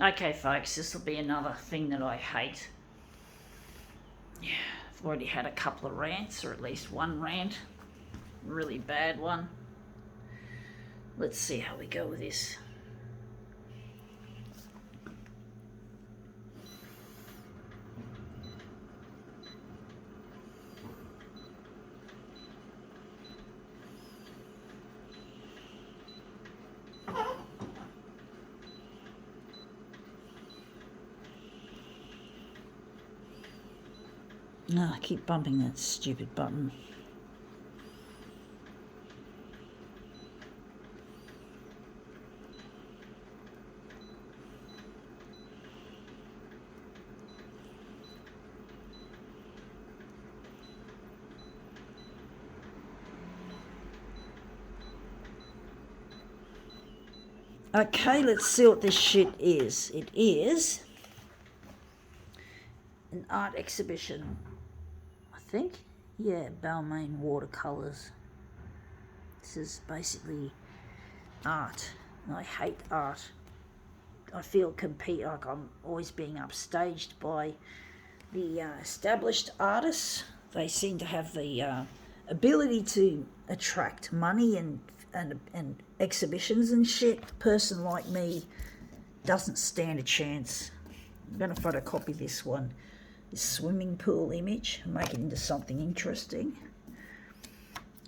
Okay, folks, this will be another thing that I hate. Yeah, I've already had a couple of rants, or at least one rant. Really bad one. Let's see how we go with this. No, I keep bumping that stupid button. Okay, let's see what this shit is. It is an art exhibition, I think. Yeah, Balmain watercolours. This is basically art. And I hate art. I feel like I'm always being upstaged by the established artists. They seem to have the ability to attract money and exhibitions and shit. A person like me doesn't stand a chance. I'm going to photocopy this one, this swimming pool image, and make it into something interesting.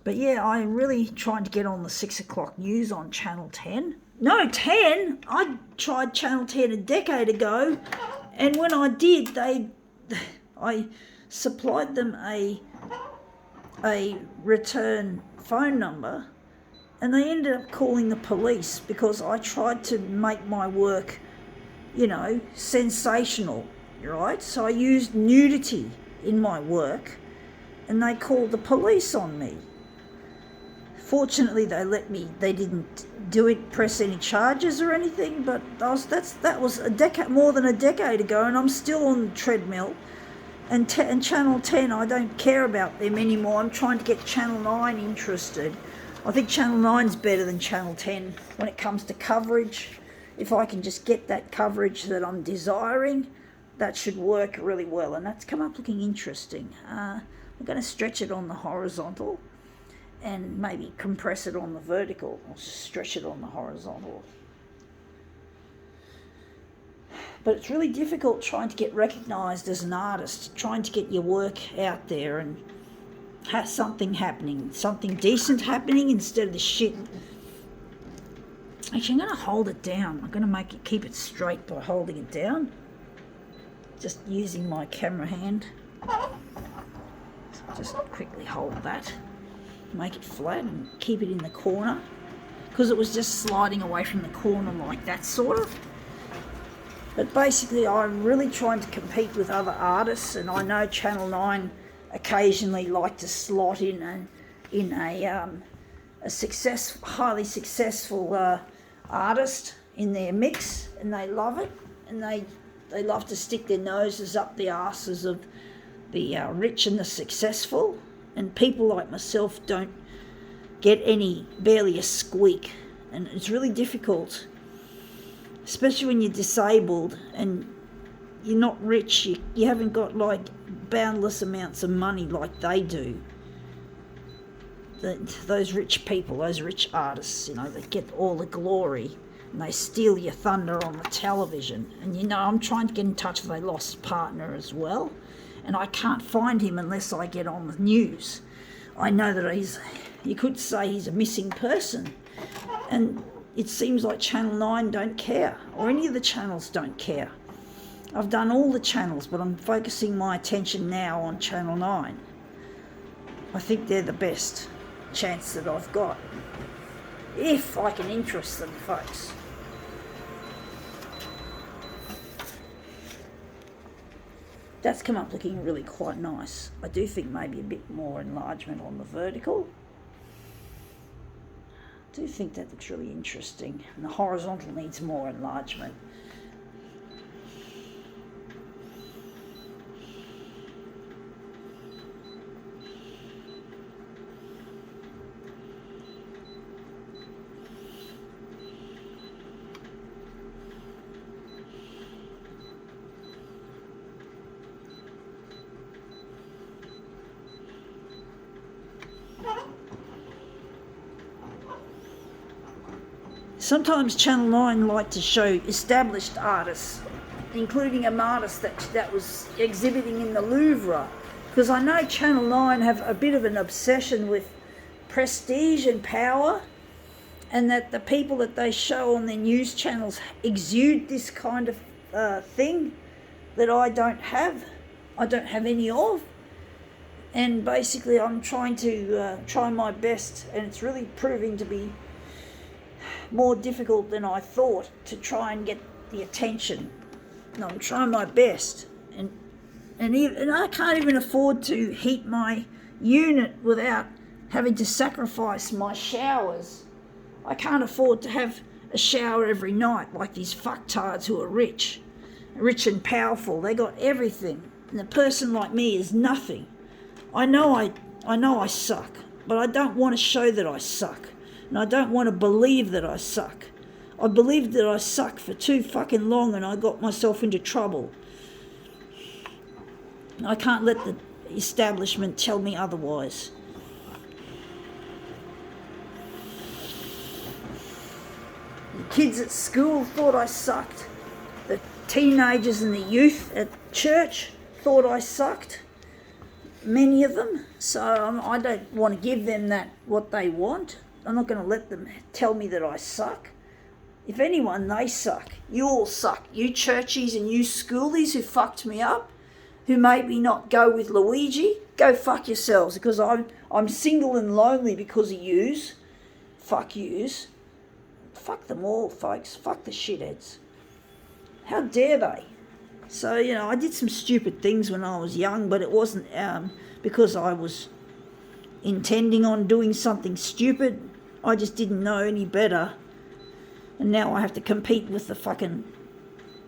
But yeah, I'm really trying to get on the 6 o'clock news on Channel 10. No, 10? I tried Channel 10 a decade ago, and when I did, I supplied them a return phone number, and they ended up calling the police because I tried to make my work, sensational, right? So I used nudity in my work, and they called the police on me. Fortunately, they didn't press any charges or anything, but that was more than a decade ago, and I'm still on the treadmill. And Channel 10, I don't care about them anymore. I'm trying to get Channel 9 interested. I think Channel 9's better than Channel 10 when it comes to coverage. If I can just get that coverage that I'm desiring, that should work really well. And that's come up looking interesting. I'm going to stretch it on the horizontal and maybe compress it on the vertical, or stretch it on the horizontal. But it's really difficult trying to get recognised as an artist, trying to get your work out there and have something happening, something decent happening instead of the shit. Actually, I'm going to hold it down. I'm going to keep it straight by holding it down. Just using my camera hand. So just quickly hold that. Make it flat and keep it in the corner. Because it was just sliding away from the corner like that, sort of. But basically, I'm really trying to compete with other artists, and I know Channel 9 occasionally like to slot in a highly successful artist in their mix, and they love it, and they love to stick their noses up the asses of the rich and the successful, and people like myself don't get barely a squeak, and it's really difficult. Especially when you're disabled and you're not rich, you haven't got like boundless amounts of money like they do. Those rich people, those rich artists, they get all the glory and they steal your thunder on the television. And I'm trying to get in touch with a lost partner as well, and I can't find him unless I get on the news. I know that you could say he's a missing person, and it seems like Channel 9 don't care, or any of the channels don't care. I've done all the channels, but I'm focusing my attention now on Channel 9. I think they're the best chance that I've got, if I can interest them, folks. That's come up looking really quite nice. I do think maybe a bit more enlargement on the vertical. I do think that looks really interesting, and the horizontal needs more enlargement. Sometimes Channel 9 like to show established artists, including an artist that was exhibiting in the Louvre, because I know Channel 9 have a bit of an obsession with prestige and power, and that the people that they show on their news channels exude this kind of thing that I don't have any of. And basically I'm trying to try my best, and it's really proving to be more difficult than I thought to try and get the attention. And I'm trying my best, and I can't even afford to heat my unit without having to sacrifice my showers. I can't afford to have a shower every night like these fucktards who are rich and powerful. They got everything, and a person like me is nothing. I know I suck, but I don't want to show that I suck. And I don't want to believe that I suck. I believed that I sucked for too fucking long, and I got myself into trouble. I can't let the establishment tell me otherwise. The kids at school thought I sucked. The teenagers and the youth at church thought I sucked. Many of them. So I don't want to give them what they want. I'm not going to let them tell me that I suck. If anyone, they suck. You all suck. You churchies and you schoolies who fucked me up, who made me not go with Luigi, go fuck yourselves, because I'm single and lonely because of yous. Fuck yous. Fuck them all, folks. Fuck the shitheads. How dare they? So, I did some stupid things when I was young, but it wasn't because I was intending on doing something stupid. I just didn't know any better. And now I have to compete with the fucking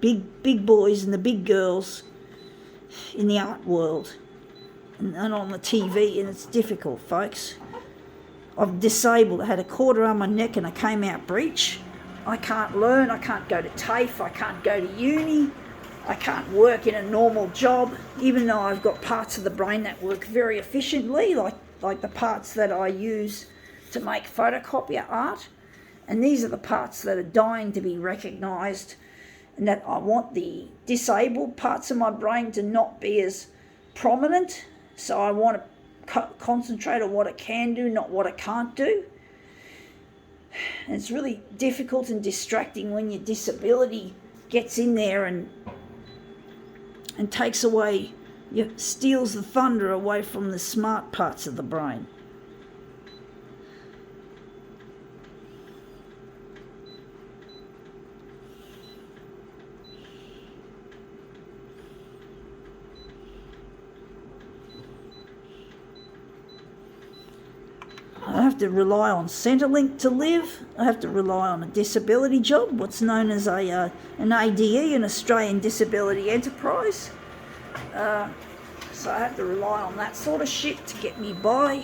big boys and the big girls in the art world and on the TV, and it's difficult, folks. I'm disabled. I had a quarter on my neck and I came out breech. I can't learn. I can't go to TAFE. I can't go to uni. I can't work in a normal job, even though I've got parts of the brain that work very efficiently, like the parts that I use to make photocopier art. And these are the parts that are dying to be recognised, and that I want the disabled parts of my brain to not be as prominent. So I want to concentrate on what it can do, not what it can't do. And it's really difficult and distracting when your disability gets in there and takes away, steals the thunder away from the smart parts of the brain. I have to rely on Centrelink to live. I have to rely on a disability job, what's known as an ADE, an Australian Disability Enterprise. So I have to rely on that sort of shit to get me by.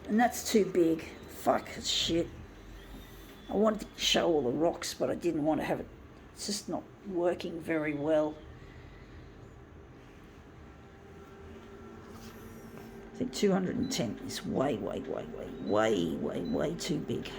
And that's too big. Fuck shit. I wanted to show all the rocks, but I didn't want to have it. It's just not working very well. I think 210 is way too big.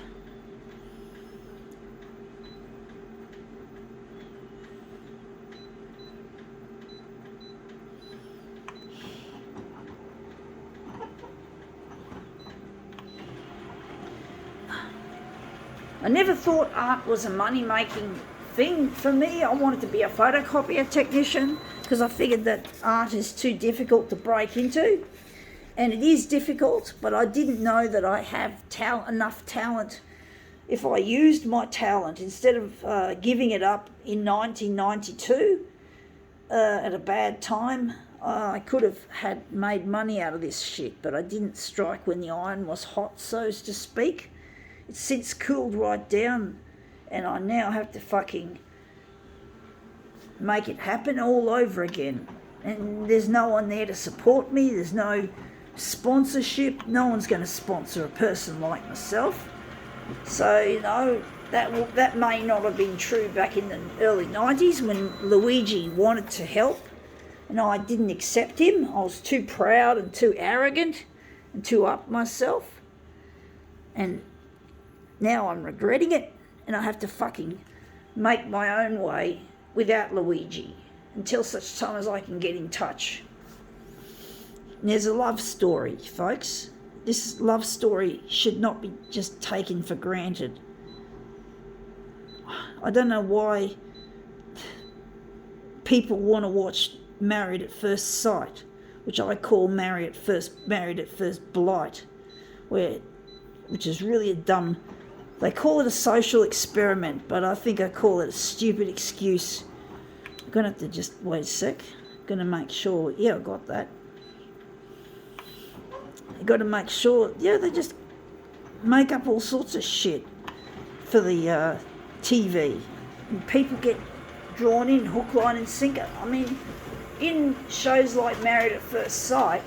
I never thought art was a money-making thing for me. I wanted to be a photocopier technician because I figured that art is too difficult to break into. And it is difficult, but I didn't know that I have enough talent. If I used my talent, instead of giving it up in 1992 at a bad time, I could have made money out of this shit, but I didn't strike when the iron was hot, so to speak. It's since cooled right down, and I now have to fucking make it happen all over again. And there's no one there to support me. There's no sponsorship. No one's going to sponsor a person like myself. So, that may not have been true back in the early 90s when Luigi wanted to help and I didn't accept him. I was too proud and too arrogant and too up myself. And Now I'm regretting it, and I have to fucking make my own way without Luigi until such time as I can get in touch. And there's a love story, folks. This love story should not be just taken for granted. I don't know why people want to watch Married at First Sight, which I call Married at First Blight, which is really a dumb. They call it a social experiment, but I think I call it a stupid excuse. I'm gonna have to just wait a sec. I'm gonna make sure. Yeah, I got that. You got to make sure. Yeah, they just make up all sorts of shit for the TV, and people get drawn in hook, line, and sinker. I mean, in shows like Married at First Sight,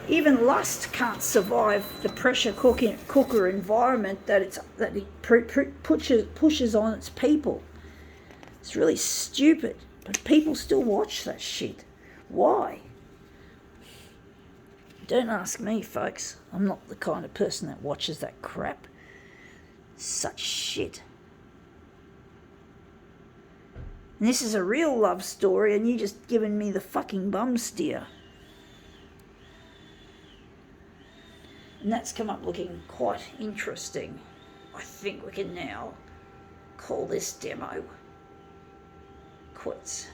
even lust can't survive the pressure cooker environment that it pushes on its people. It's really stupid, but people still watch that shit. Why? Don't ask me, folks. I'm not the kind of person that watches that crap. Such shit. And this is a real love story, and you just giving me the fucking bum steer. And that's come up looking quite interesting. I think we can now call this demo quits.